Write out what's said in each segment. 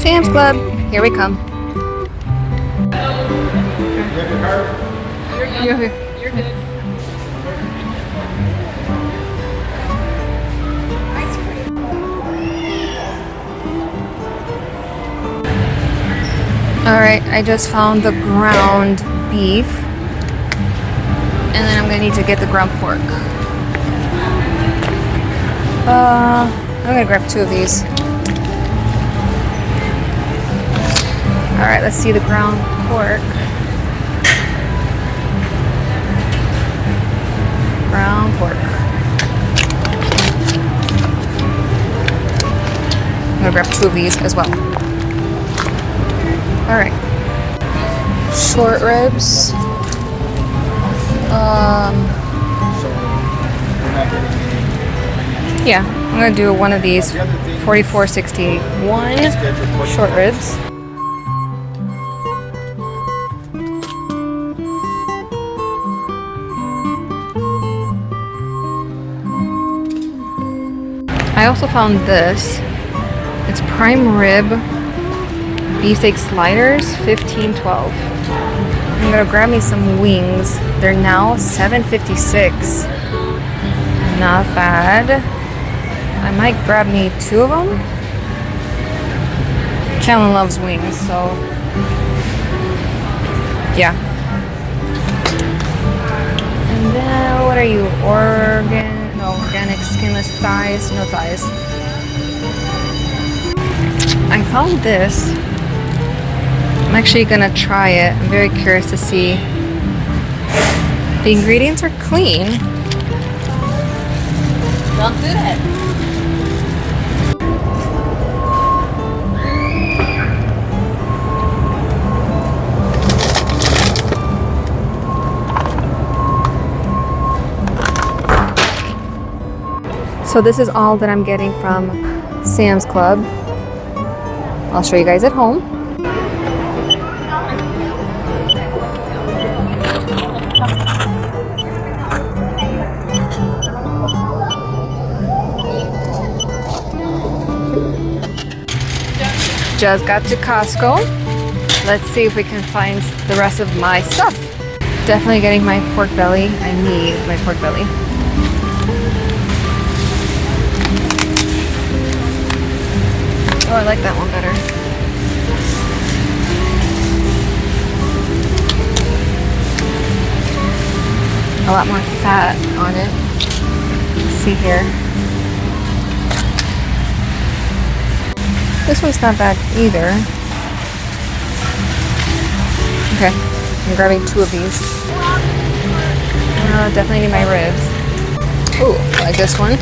Sam's Club. Here we come. You're good. You're good. Alright, I just found the ground beef. And then I'm gonna need to get the ground pork. I'm gonna grab 2 of these. Alright, let's see the ground pork. Ground pork. I'm gonna grab 2 of these as well. Alright. Short ribs. Yeah, I'm gonna do one of these. $44.61 short ribs. I also found this. It's prime rib beefsteak sliders, $15.12. I'm gonna grab me some wings. They're now $7.56. Not bad. I might grab me 2 of them. Callan loves wings, so yeah. And then what are you? Organic skinless thighs, no thighs. I found this. I'm actually gonna try it. I'm very curious to see. The ingredients are clean. Don't do that. So this is all that I'm getting from Sam's Club. I'll show you guys at home. Just got to Costco. Let's see if we can find the rest of my stuff. Definitely getting my pork belly. I need my pork belly. Oh, I like that one better. A lot more fat on it. Let's see here. This one's not bad either. Okay, I'm grabbing 2 of these. Definitely need my ribs. Ooh, I like this one.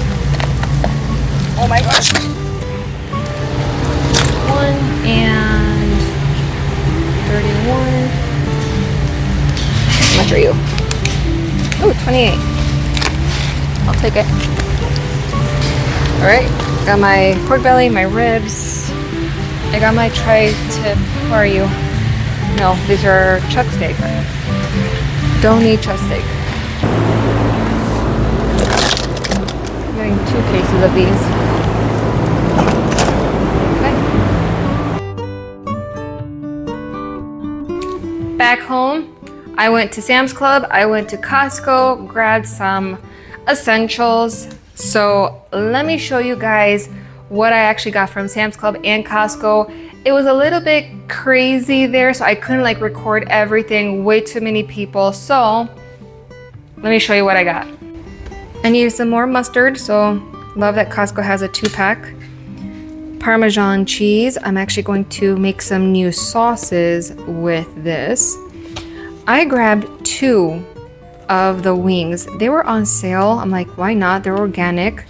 Oh my gosh. 1 and 31. How much are you? Ooh, 28. I'll take it. Alright, got my pork belly, my ribs. I got my tri-tip. Where are you? No, these are chuck steak. Don't need chuck steak. I'm getting 2 cases of these. Okay. Back home, I went to Sam's Club. I went to Costco, grabbed some essentials. So let me show you guys what I actually got from Sam's Club and Costco. It was a little bit crazy there, so I couldn't like record everything, way too many people. So let me show you what I got. I needed some more mustard, so love that Costco has a 2-pack. Parmesan cheese. I'm actually going to make some new sauces with this. I grabbed 2 of the wings. They were on sale. I'm like, why not? They're organic.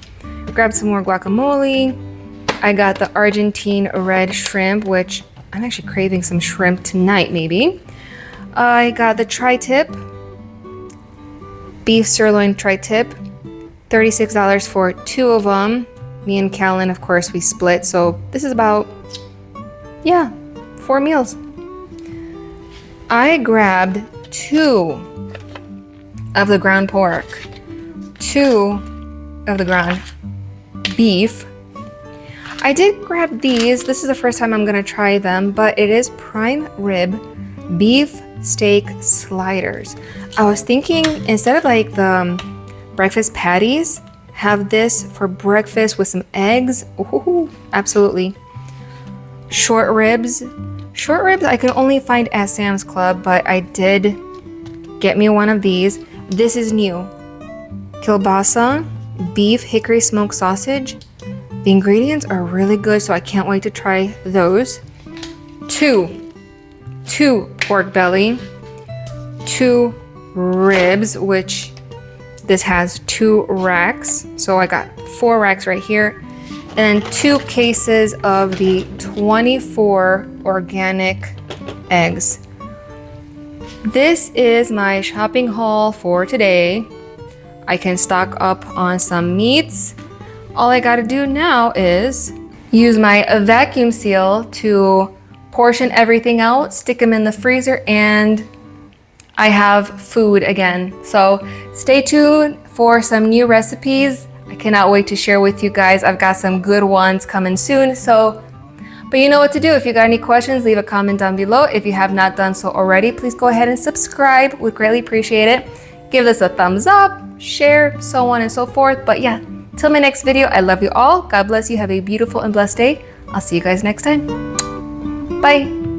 Grabbed some more guacamole. I got the Argentine red shrimp, which I'm actually craving some shrimp tonight, maybe. I got the tri-tip, beef sirloin tri-tip, $36 for 2 of them. Me and Callan, of course, we split. So this is about, yeah, 4 meals. I grabbed 2 of the ground pork, 2 of the ground beef. I did grab these. This is the first time I'm gonna try them, but it is prime rib beef steak sliders. I was thinking instead of like the breakfast patties, have this for breakfast with some eggs. Ooh, absolutely. Short ribs. Short ribs I can only find at Sam's Club, but I did get me one of these. This is new. Kielbasa, beef hickory smoked sausage. The ingredients are really good, so I can't wait to try those. Two pork belly, 2 ribs, which this has 2 racks. So I got 4 racks right here. And 2 cases of the 24 organic eggs. This is my shopping haul for today. I can stock up on some meats. All I gotta do now is use my vacuum seal to portion everything out, stick them in the freezer, and I have food again. So stay tuned for some new recipes. I cannot wait to share with you guys. I've got some good ones coming soon. But you know what to do. If you got any questions, leave a comment down below. If you have not done so already, please go ahead and subscribe. We'd greatly appreciate it. Give us a thumbs up, share, so on and so forth. But yeah, till my next video, I love you all. God bless you. Have a beautiful and blessed day. I'll see you guys next time. Bye.